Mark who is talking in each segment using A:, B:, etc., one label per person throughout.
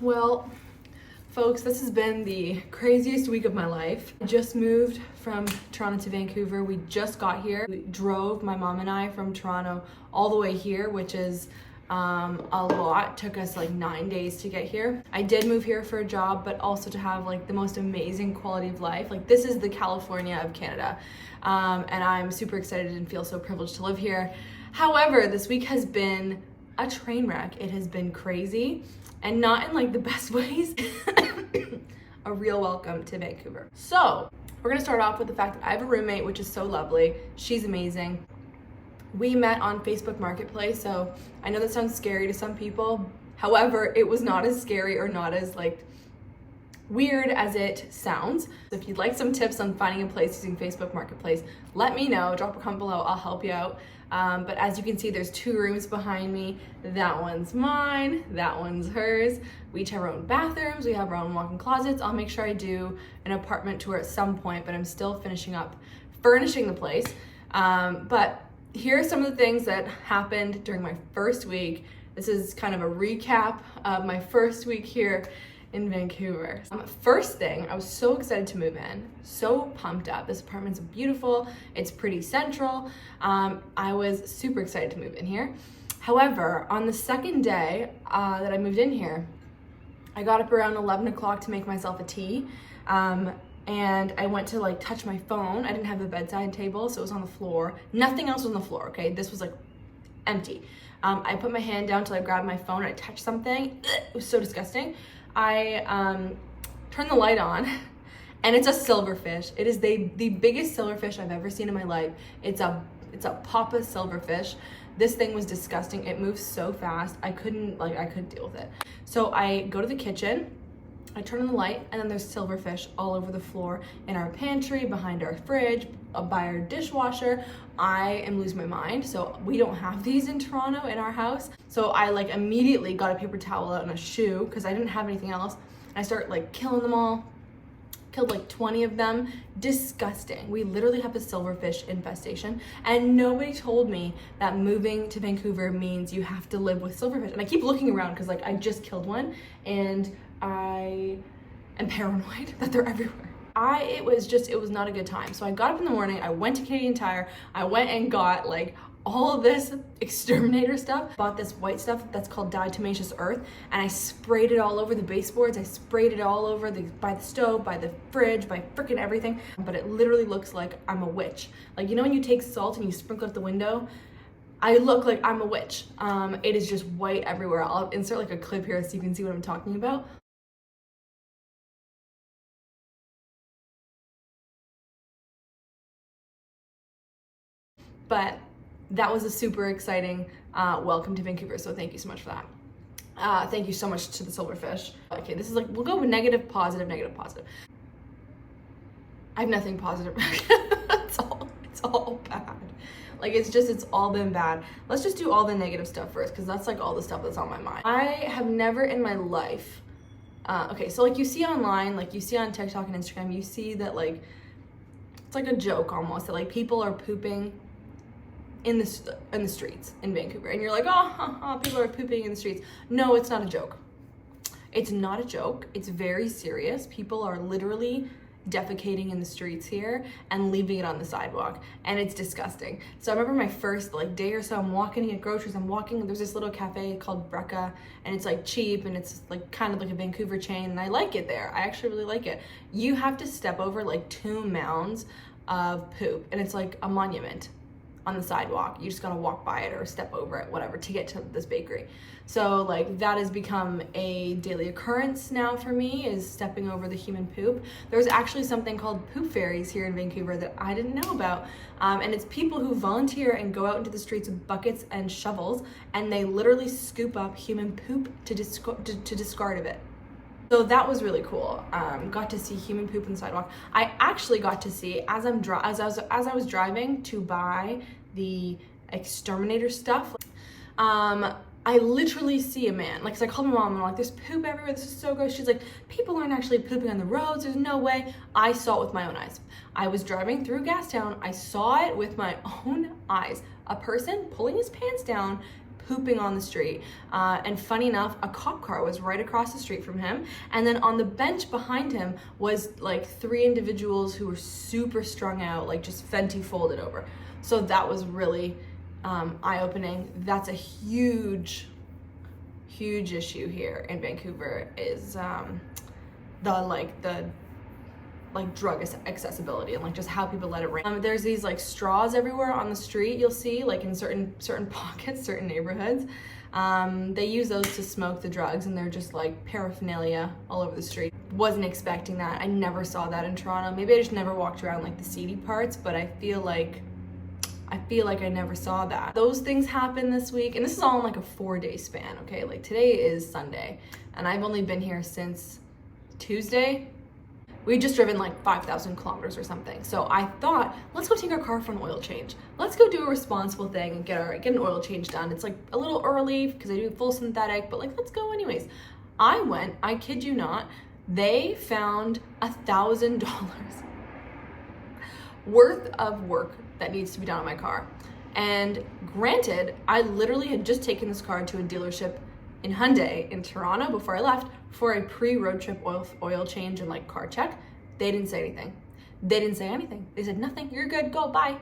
A: Well, folks, this has been the craziest week of my life. I just moved from Toronto to Vancouver. We just got here. We drove, my mom and I, from Toronto all the way here, which is a lot. Took us like 9 days to get here. I did move here for a job, but also to have like the most amazing quality of life. Like, this is the California of Canada. And I'm super excited and feel so privileged to live here. However, this week has been a train wreck. It has been crazy, and not in like the best ways. A real welcome to Vancouver. So we're gonna start off with the fact that I have a roommate, which is so lovely. She's amazing. We met on Facebook Marketplace, so I know that sounds scary to some people. However, it was not as scary or not as like weird as it sounds. If you'd like some tips on finding a place using Facebook Marketplace, let me know. Drop a comment below, I'll help you out. But as you can see, there's 2 rooms behind me. That one's mine, that one's hers. We each have our own bathrooms, we have our own walk-in closets. I'll make sure I do an apartment tour at some point, but I'm still finishing up furnishing the place. But here are some of the things that happened during my first week. This is kind of a recap of my first week here in Vancouver. First thing, I was so excited to move in, so pumped up. This apartment's beautiful, it's pretty central. I was super excited to move in here. However, on the second day that I moved in here, I got up around 11 o'clock to make myself a tea. And I went to like touch my phone. I didn't have a bedside table, so it was on the floor. Nothing else was on the floor, okay? This was like empty. I put my hand down till I grabbed my phone and I touched something. It was so disgusting. I turned the light on, and it's a silverfish. It is the biggest silverfish I've ever seen in my life. It's a papa silverfish. This thing was disgusting. It moves so fast. I couldn't deal with it. So I go to the kitchen, I turn on the light, and then there's silverfish all over the floor, in our pantry, behind our fridge, by our dishwasher. I am losing my mind. So we don't have these in Toronto in our house. So I like immediately got a paper towel out and a shoe because I didn't have anything else. I start like killing them all. Killed like 20 of them. Disgusting. We literally have a silverfish infestation, and nobody told me that moving to Vancouver means you have to live with silverfish. And I keep looking around because like I just killed one, and I am paranoid that they're everywhere. It was not a good time. So I got up in the morning, I went to Canadian Tire, I went and got like all of this exterminator stuff, bought this white stuff that's called diatomaceous earth, and I sprayed it all over the baseboards. I sprayed it all over by the stove, by the fridge, by freaking everything. But it literally looks like I'm a witch. Like, you know when you take salt and you sprinkle it out the window? I look like I'm a witch. It is just white everywhere. I'll insert like a clip here so you can see what I'm talking about. But that was a super exciting welcome to Vancouver, so thank you so much for that. Thank you so much to the silverfish. Okay, this is like, we'll go with negative, positive, negative, positive. I have nothing positive. It's all bad. Like, it's all been bad. Let's just do all the negative stuff first, because that's like all the stuff that's on my mind. I have never in my life, okay, so like you see online, like you see on TikTok and Instagram, you see that like, it's like a joke almost, that like people are pooping in the streets in Vancouver, and you're like, oh, people are pooping in the streets. No, it's not a joke. It's not a joke. It's very serious. People are literally defecating in the streets here and leaving it on the sidewalk, and it's disgusting. So I remember my first like day or so, I'm walking to get groceries. There's this little cafe called Brecca, and it's like cheap, and it's like kind of like a Vancouver chain, and I like it there. I actually really like it. You have to step over like 2 mounds of poop, and it's like a monument on the sidewalk. You just gotta walk by it or step over it, whatever, to get to this bakery. So like that has become a daily occurrence now for me, is stepping over the human poop. There's actually something called poop fairies here in Vancouver that I didn't know about. And it's people who volunteer and go out into the streets with buckets and shovels, and they literally scoop up human poop to discard of it. So that was really cool. Got to see human poop on the sidewalk. I actually got to see, as I was driving to buy the exterminator stuff, I literally see a man. Like, 'cause I called my mom and I'm like, there's poop everywhere, this is so gross. She's like, people aren't actually pooping on the roads, there's no way. I saw it with my own eyes. I was driving through Gastown, I saw it with my own eyes. A person pulling his pants down, pooping on the street. And funny enough, a cop car was right across the street from him. And then on the bench behind him was like 3 individuals who were super strung out, like just Fenty folded over. So that was really eye-opening. That's a huge issue here in Vancouver, is the drug accessibility and like just how people let it rain. There's these like straws everywhere on the street, you'll see, like in certain pockets, certain neighborhoods. They use those to smoke the drugs, and they're just like paraphernalia all over the street. Wasn't expecting that. I never saw that in Toronto. Maybe I just never walked around like the seedy parts, but I feel like I never saw that. Those things happen this week, and this is all in like a 4-day span, okay? Like today is Sunday, and I've only been here since Tuesday. We had just driven like 5,000 kilometers or something. So I thought, let's go take our car for an oil change. Let's go do a responsible thing and get an oil change done. It's like a little early because I do full synthetic, but like, let's go anyways. I went, I kid you not, they found $1,000 worth of work that needs to be done on my car. And granted, I literally had just taken this car to a dealership in Hyundai in Toronto before I left for a pre-road trip oil change and like car check. They didn't say anything. They said nothing, you're good, go, bye.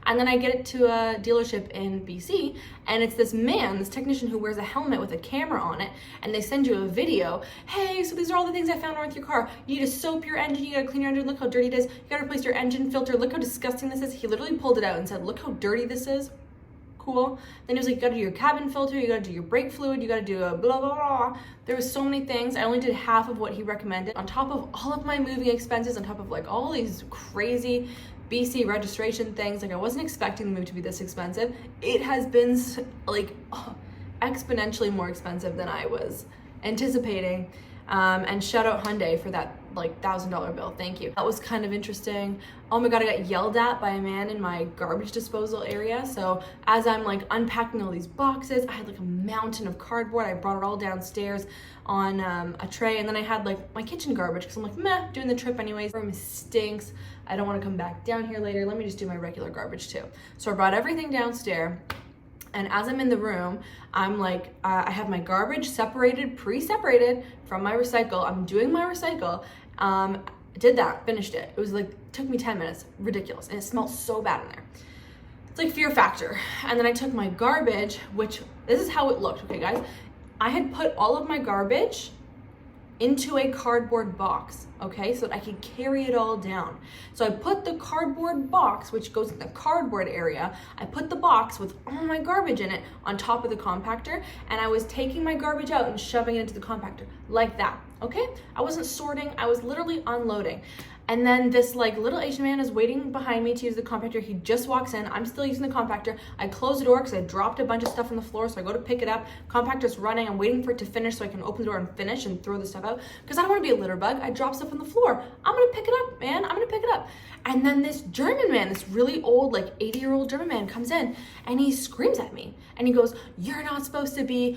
A: And then I get it to a dealership in BC, and it's this man, this technician who wears a helmet with a camera on it, and they send you a video. Hey, so these are all the things I found wrong with your car. You need to soap your engine, you gotta clean your engine, look how dirty it is. You gotta replace your engine filter, look how disgusting this is. He literally pulled it out and said, look how dirty this is. Cool. Then he was like, you gotta do your cabin filter, you gotta do your brake fluid, you gotta do a blah, blah, blah. There was so many things. I only did half of what he recommended. On top of all of my moving expenses, on top of like all these crazy BC registration things, like I wasn't expecting the move to be this expensive. It has been like exponentially more expensive than I was anticipating. And shout out Hyundai for that like $1,000 bill. Thank you. That was kind of interesting. Oh my God, I got yelled at by a man in my garbage disposal area. So as I'm like unpacking all these boxes, I had like a mountain of cardboard. I brought it all downstairs on a tray, and then I had like my kitchen garbage because I'm like, meh, doing the trip anyways. The room stinks. I don't want to come back down here later. Let me just do my regular garbage too. So I brought everything downstairs. And as I'm in the room, I'm like, I have my garbage separated, pre-separated from my recycle. I'm doing my recycle. Did that, finished it. It was like, took me 10 minutes, ridiculous. And it smelled so bad in there. It's like fear factor. And then I took my garbage, which, this is how it looked, okay guys? I had put all of my garbage into a cardboard box, okay, so that I could carry it all down. So I put the cardboard box, which goes in the cardboard area, I put the box with all my garbage in it on top of the compactor, and I was taking my garbage out and shoving it into the compactor, like that, okay? I wasn't sorting, I was literally unloading. And then this like little Asian man is waiting behind me to use the compactor. He just walks in. I'm still using the compactor. I close the door because I dropped a bunch of stuff on the floor. So I go to pick it up. Compactor's running. I'm waiting for it to finish so I can open the door and finish and throw the stuff out. Because I don't want to be a litter bug. I drop stuff on the floor. I'm going to pick it up, man. I'm going to pick it up. And then this German man, this really old, like 80-year-old German man comes in and he screams at me. And he goes, you're not supposed to be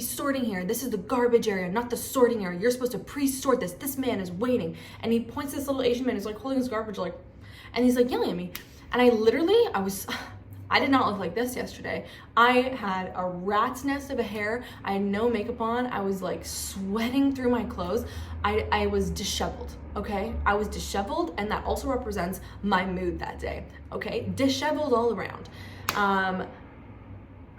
A: sorting here. This is the garbage area, not the sorting area. You're supposed to pre-sort this. This man is waiting. And he points to this little Asian man who's like holding his garbage, like, and he's like yelling at me. And I did not look like this yesterday. I had a rat's nest of a hair. I had no makeup on. I was like sweating through my clothes. I was disheveled, okay? I was disheveled, and that also represents my mood that day, okay? Disheveled all around.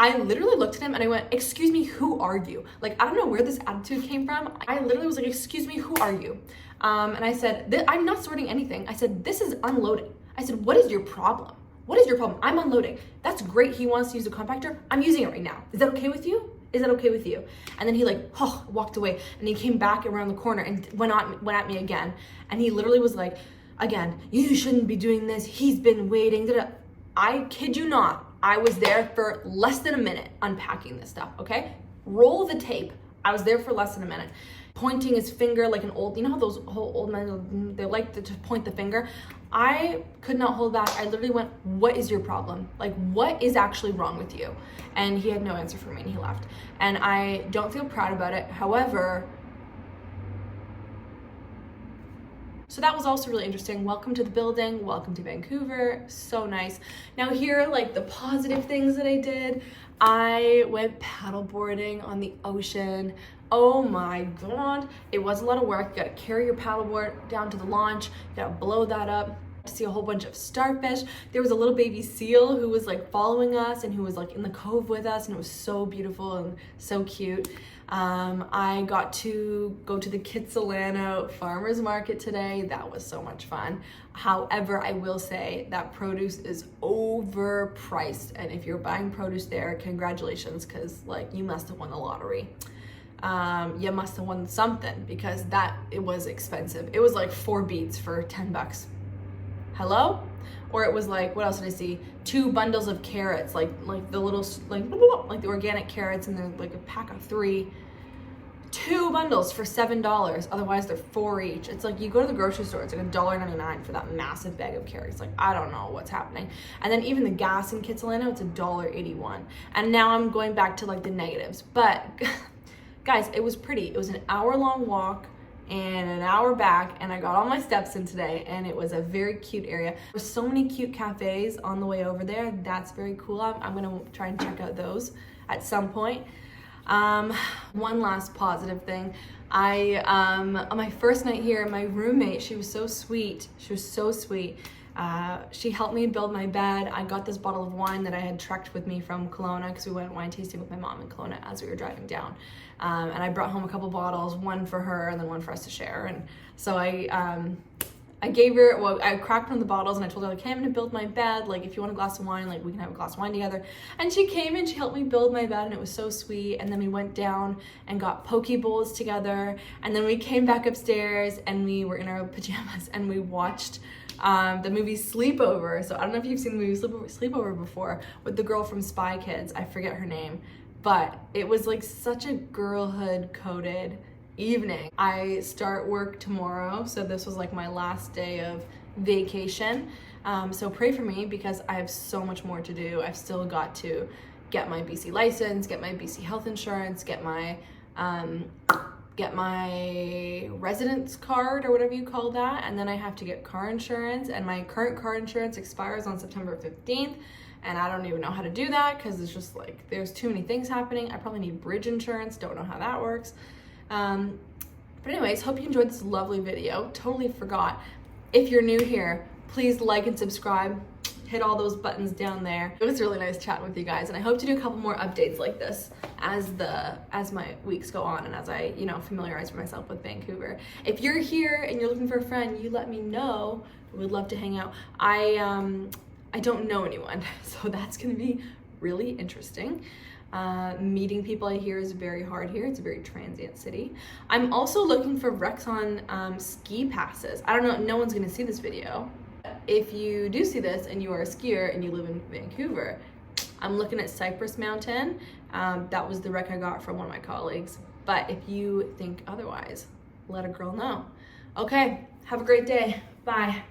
A: I literally looked at him and I went, excuse me, who are you? Like, I don't know where this attitude came from. I literally was like, excuse me, who are you? And I said, I'm not sorting anything. I said, this is unloading. I said, what is your problem? What is your problem? I'm unloading. That's great. He wants to use a compactor. I'm using it right now. Is that okay with you? Is that okay with you? And then he like, walked away, and he came back around the corner and went at me again. And he literally was like, again, you shouldn't be doing this. He's been waiting. Da-da. I kid you not. I was there for less than a minute unpacking this stuff, okay? Roll the tape. I was there for less than a minute. Pointing his finger like an old, you know how those whole old men, they like to point the finger? I could not hold back. I literally went, what is your problem? Like, what is actually wrong with you? And he had no answer for me, and he left. And I don't feel proud about it. However, So that was also really interesting. Welcome to the building, welcome to Vancouver, so nice. Now here are like the positive things that I did. I went paddleboarding on the ocean. Oh my God, it was a lot of work. You gotta carry your paddleboard down to the launch, you gotta blow that up. To see a whole bunch of starfish. There was a little baby seal who was like following us and who was like in the cove with us, and it was so beautiful and so cute. I got to go to the Kitsilano farmers market today. That was so much fun. However, I will say that produce is overpriced, and if you're buying produce there, congratulations, because like you must have won the lottery. You must have won something, because it was expensive. It was like 4 beets for $10. Hello? Or it was like, what else did I see? 2 bundles of carrots, like the little, like the organic carrots, and they're like a pack of 3. 2 bundles for $7. Otherwise, they're 4 each. It's like you go to the grocery store, it's like $1.99 for that massive bag of carrots. Like, I don't know what's happening. And then even the gas in Kitsilano, it's $1.81. And now I'm going back to like the negatives. But guys, it was pretty. It was an hour-long walk and an hour back, and I got all my steps in today, and it was a very cute area. There's so many cute cafes on the way over there. That's very cool. I'm gonna try and check out those at some point. One last positive thing. On my first night here, my roommate, she was so sweet. She was so sweet. She helped me build my bed. I got this bottle of wine that I had trekked with me from Kelowna, because we went wine tasting with my mom in Kelowna as we were driving down. And I brought home a couple bottles, one for her and then one for us to share. And so I gave her, well, I cracked one of the bottles and I told her, like, hey, I'm gonna build my bed. Like, if you want a glass of wine, like, we can have a glass of wine together. And she came and she helped me build my bed, and it was so sweet. And then we went down and got poke bowls together. And then we came back upstairs and we were in our pajamas and we watched the movie Sleepover. So I don't know if you've seen the movie Sleepover before, with the girl from Spy Kids. I forget her name, but it was like such a girlhood coded evening. I start work tomorrow, so this was like my last day of vacation. So pray for me, because I have so much more to do. I've still got to get my BC license, get my BC health insurance, get my residence card, or whatever you call that, and then I have to get car insurance, and my current car insurance expires on September 15th, and I don't even know how to do that, because it's just like there's too many things happening. I probably need bridge insurance, don't know how that works. But anyways, hope you enjoyed this lovely video. Totally forgot. If you're new here, please like and subscribe. Hit all those buttons down there. It was really nice chatting with you guys, and I hope to do a couple more updates like this as my weeks go on, and as I, familiarize myself with Vancouver. If you're here and you're looking for a friend, you let me know. I would love to hang out. I don't know anyone, so that's gonna be really interesting. Meeting people, I hear, is very hard here. It's a very transient city. I'm also looking for Rexon ski passes. I don't know, no one's gonna see this video. If you do see this and you are a skier and you live in Vancouver, I'm looking at Cypress Mountain. That was the rec I got from one of my colleagues. But if you think otherwise, let a girl know. Okay, have a great day. Bye.